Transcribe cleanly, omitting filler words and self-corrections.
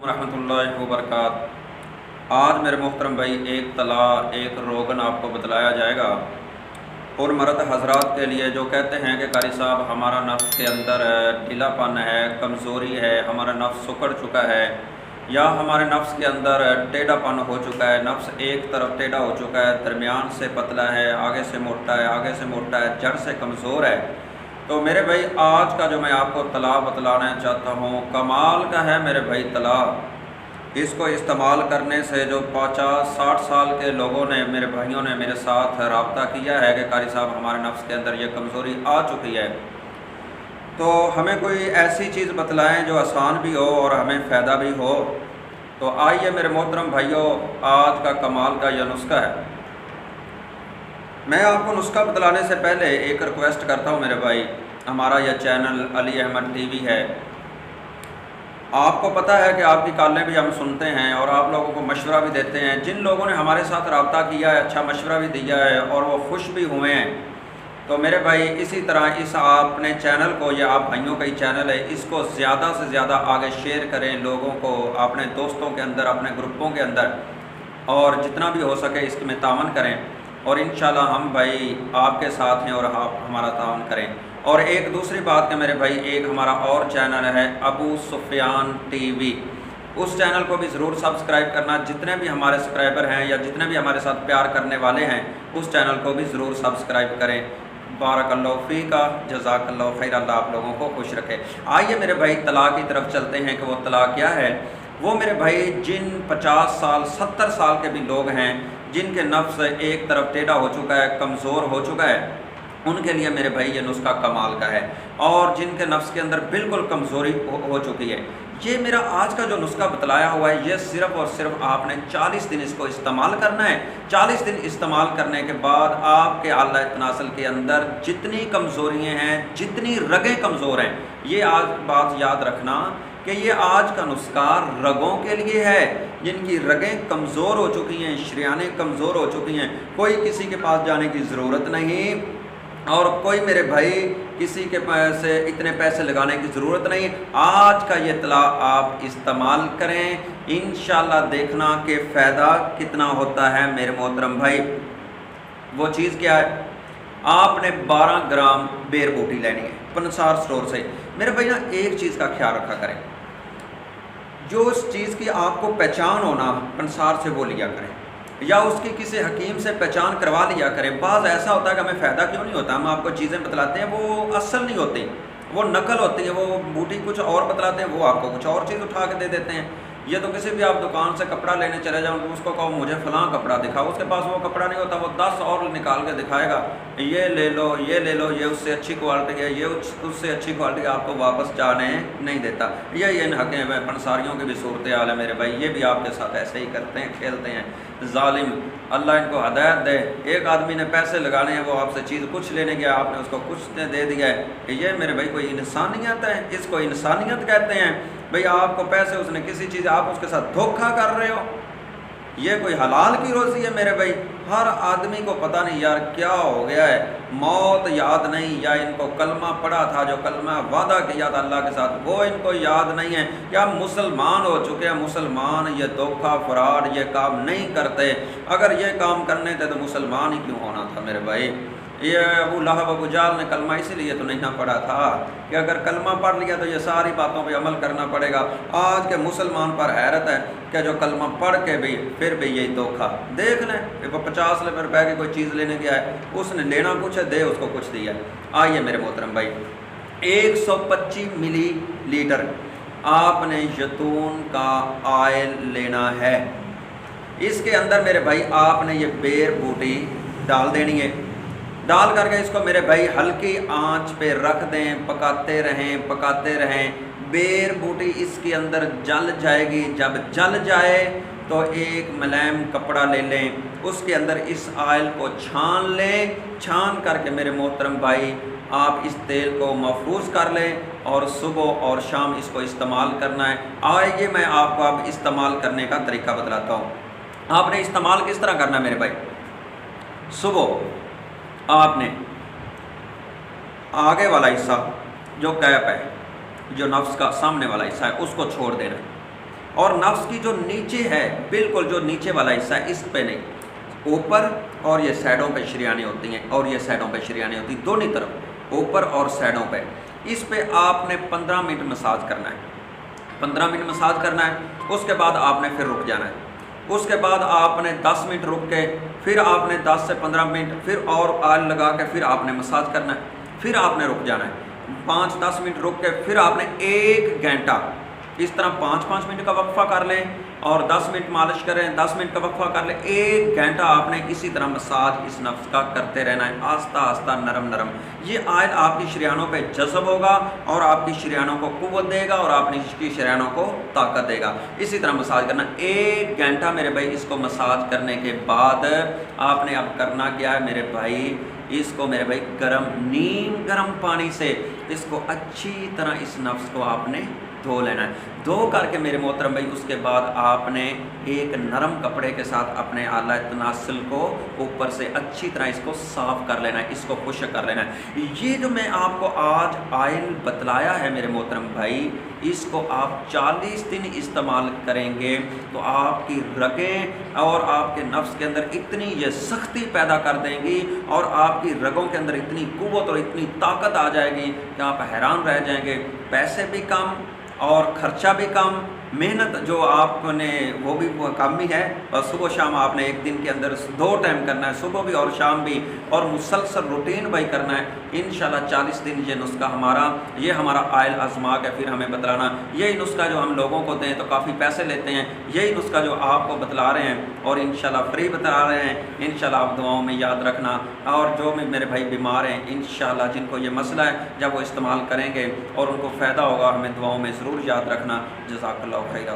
रहमत اللہ वबरकात। आज मेरे मोहतरम भाई एक तला एक रोगन आपको बतलाया जाएगा और मर्द हजरात के लिए जो कहते हैं कि कारी साहब हमारा नफ्स के अंदर ढीलापन है, कमज़ोरी है, हमारा नफ्स सुकड़ चुका है या हमारे नफ्स के अंदर टेढ़ापन हो चुका है, नफ्स एक तरफ टेढ़ा हो चुका है, दरमियान से पतला है, आगे से मोटा है, आगे से मोटा है, जड़ से कमज़ोर है। तो मेरे भाई आज का जो मैं आपको तला बतलाना चाहता हूँ कमाल का है मेरे भाई तला। इसको इस्तेमाल करने से जो 50-60 साल के लोगों ने, मेरे भाइयों ने मेरे साथ रब्ता किया है कि कारी साहब हमारे नफ्स के अंदर ये कमज़ोरी आ चुकी है, तो हमें कोई ऐसी चीज़ बतलाएं जो आसान भी हो और हमें फ़ायदा भी हो। तो आइए मेरे मोहतरम भाइयों, आज का कमाल का यह नुस्खा है। मैं आपको नुस्खा बतलाने से पहले एक रिक्वेस्ट करता हूँ मेरे भाई, हमारा यह चैनल अली अहमद टीवी है। आपको पता है कि आपकी कॉलें भी हम सुनते हैं और आप लोगों को मशवरा भी देते हैं। जिन लोगों ने हमारे साथ रब्ता किया है, अच्छा मशवरा भी दिया है और वो खुश भी हुए हैं, तो मेरे भाई इसी तरह इस आपने चैनल को, या आप भाइयों का ही चैनल है, इसको ज़्यादा से ज़्यादा आगे शेयर करें लोगों को, अपने दोस्तों के अंदर, अपने ग्रुपों के अंदर, और जितना भी हो सके इसकी में तावन करें। और इंशाल्लाह हम भाई आपके साथ हैं और आप हमारा तावन करें। और एक दूसरी बात कि मेरे भाई एक हमारा और चैनल है अबू सुफियान टीवी, उस चैनल को भी ज़रूर सब्सक्राइब करना। जितने भी हमारे सब्सक्राइबर हैं या जितने भी हमारे साथ प्यार करने वाले हैं उस चैनल को भी ज़रूर सब्सक्राइब करें। बारकल्लाहु फ़ीका, जज़ाकल्लाहु खैर, अल्लाह आप लोगों को खुश रखे। आइए मेरे भाई तला की तरफ चलते हैं कि वो तला क्या है। वो मेरे भाई जिन 50 साल 70 साल के भी लोग हैं जिनके नफ्स एक तरफ टेढ़ा हो चुका है, कमज़ोर हो चुका है, उनके लिए मेरे भाई ये नुस्खा कमाल का है। और जिनके नफ्स के अंदर बिल्कुल कमज़ोरी हो चुकी है, ये मेरा आज का जो नुस्खा बतलाया हुआ है, ये सिर्फ़ और सिर्फ आपने 40 दिन इसको इस्तेमाल करना है। 40 दिन इस्तेमाल करने के बाद आपके आला तनासल के अंदर जितनी कमज़ोरियाँ हैं, जितनी रगें कमज़ोर हैं, ये आज बात याद रखना कि ये आज का नुस्खा रगों के लिए है। जिनकी रगें कमज़ोर हो चुकी हैं, शरियानें कमज़ोर हो चुकी हैं, कोई किसी के पास जाने की ज़रूरत नहीं और कोई मेरे भाई किसी के पास इतने पैसे लगाने की ज़रूरत नहीं। आज का ये तला आप इस्तेमाल करें, इंशाल्लाह देखना कि फ़ायदा कितना होता है मेरे मोहतरम भाई। वो चीज़ क्या है, आपने 12 ग्राम बेर बूटी लेनी है पंसार स्टोर से। मेरे भाई ना एक चीज़ का ख्याल रखा करें, जो उस चीज़ की आपको पहचान होना पंसार से वो लिया करें या उसकी किसी हकीम से पहचान करवा लिया करें। बाज़ ऐसा होता है कि हमें फ़ायदा क्यों नहीं होता, हम आपको चीज़ें बतलाते हैं वो असल नहीं होती, वो नकल होती है, वो बूटी कुछ और बतलाते हैं, वो आपको कुछ और चीज़ उठा के दे देते हैं। ये तो किसी भी आप दुकान से कपड़ा लेने चले जाओ, उसको कहो मुझे फ़लाँ कपड़ा दिखाओ, उसके पास वो कपड़ा नहीं होता, वो 10 और निकाल के दिखाएगा, ये ले लो, ये ले लो, ये उससे अच्छी क्वालिटी है, ये उससे अच्छी क्वालिटी, आपको वापस जाने नहीं देता। ये इन हक़ में पंसारियों की भी सूरत हाल है मेरे भाई, ये भी आपके साथ ऐसे ही करते हैं, खेलते हैं। ज़ालिम, अल्लाह इनको हदायत दे। एक आदमी ने पैसे लगाने हैं, वो आपसे चीज़ कुछ लेने गया, आपने उसको कुछ दे दिया है। ये मेरे भाई कोई इंसानियत है? इसको इंसानियत कहते हैं भाई। आपको पैसे, उसने किसी चीज़, आप उसके साथ धोखा कर रहे हो, ये कोई हलाल की रोज़ी है मेरे भाई। हर आदमी को पता नहीं यार क्या हो गया है, मौत याद नहीं, या इनको कलमा पढ़ा था, जो कलमा वादा किया था अल्लाह के साथ, वो इनको याद नहीं है, या मुसलमान हो चुके हैं। मुसलमान ये धोखा फराड ये काम नहीं करते। अगर ये काम करने थे तो मुसलमान ही क्यों होना था मेरे भाई। ये अबू लहब अबू जाल ने कलमा इसीलिए तो नहीं ना पढ़ा था कि अगर कलमा पढ़ लिया तो ये सारी बातों पे अमल करना पड़ेगा। आज के मुसलमान पर हैरत है कि जो कलमा पढ़ के भी फिर भी यही धोखा। देख लें, वो 50 रुपए की कोई चीज़ लेने गया है, उसने लेना कुछ है, दे उसको कुछ दिया। आइए मेरे मोहतरम भाई, 125 मिलीलीटर आपने जैतून का ऑयल लेना है। इसके अंदर मेरे भाई आपने ये बेर बूटी डाल देनी है। डाल करके इसको मेरे भाई हल्की आंच पे रख दें, पकाते रहें। बेर बूटी इसके अंदर जल जाएगी। जब जल जाए तो एक मुलायम कपड़ा ले लें, उसके अंदर इस ऑयल को छान लें। छान करके मेरे मोहतरम भाई आप इस तेल को महफूज कर लें और सुबह और शाम इसको इस्तेमाल करना है। आइए मैं आपको अब इस्तेमाल करने का तरीका बतलाता हूँ। आपने इस्तेमाल किस तरह करना है मेरे भाई। सुबह आपने आगे वाला हिस्सा जो कैप है, जो नफ्स का सामने वाला हिस्सा है, उसको छोड़ देना है। اور نفس کی جو نیچے ہے بالکل جو نیچے والا حصہ ہے اس پہ نہیں, اوپر اور یہ سائڈوں پہ شریانیں ہوتی ہیں, اور یہ سائڈوں پہ شریانیں ہوتی ہیں دونوں طرف, اوپر اور سائڈوں پہ. اس پہ آپ نے 15 منٹ مساج کرنا ہے, 15 منٹ مساج کرنا ہے. اس کے بعد آپ نے پھر رک جانا ہے. اس کے بعد آپ نے 10 منٹ رک کے پھر آپ نے 10 سے 15 منٹ پھر اور آئل لگا کے پھر آپ نے مساج کرنا ہے. پھر آپ نے رک جانا ہے, 5-10 منٹ رک کے پھر آپ نے 1 گھنٹہ اس طرح 5-5 منٹ کا وقفہ کر لیں اور 10 منٹ مالش کریں, 10 منٹ کا وقفہ کر لیں. 1 گھنٹہ آپ نے اسی طرح مساج اس نفس کا کرتے رہنا ہے, آہستہ آہستہ نرم نرم. یہ آئل آپ کی شریانوں پہ جذب ہوگا اور آپ کی شریانوں کو قوت دے گا اور آپ کی شریانوں کو طاقت دے گا. اسی طرح مساج کرنا 1 گھنٹہ میرے بھائی. اس کو مساج کرنے کے بعد آپ نے اب کرنا کیا ہے میرے بھائی, اس کو میرے بھائی گرم نیم گرم پانی سے اس کو اچھی طرح اس نفس کو آپ نے دھو لینا ہے. دھو کر کے میرے محترم بھائی اس کے بعد آپ نے ایک نرم کپڑے کے ساتھ اپنے اعلیٰ تناسل کو اوپر سے اچھی طرح اس کو صاف کر لینا ہے, اس کو خشک کر لینا ہے. یہ جو میں آپ کو آج آئل بتلایا ہے میرے محترم بھائی, اس کو آپ 40 دن استعمال کریں گے تو آپ کی رگیں اور آپ کے نفس کے اندر اتنی یہ سختی پیدا کر دیں گی اور آپ کی رگوں کے اندر اتنی قوت اور اتنی طاقت آ جائے گی کہ آپ حیران رہ جائیں گے. پیسے بھی کم اور خرچہ بھی کم, محنت جو آپ نے وہ بھی کم ہی ہے, اور صبح شام آپ نے ایک دن کے اندر 2 ٹائم کرنا ہے, صبح بھی اور شام بھی, اور مسلسل روٹین بھائی کرنا ہے. انشاءاللہ 40 دن یہ نسخہ یہ ہمارا آئل آزما کے پھر ہمیں بتلانا. یہی نسخہ جو ہم لوگوں کو دیں تو کافی پیسے لیتے ہیں, یہی نسخہ جو آپ کو بتلا رہے ہیں اور انشاءاللہ فری بتا رہے ہیں. انشاءاللہ آپ دعاؤں میں یاد رکھنا, اور جو بھی میرے بھائی بیمار ہیں انشاءاللہ جن کو یہ مسئلہ ہے جب وہ استعمال کریں گے اور ان کو فائدہ ہوگا, ہمیں دعاؤں میں ضرور یاد رکھنا. جزاک اللہ خیر.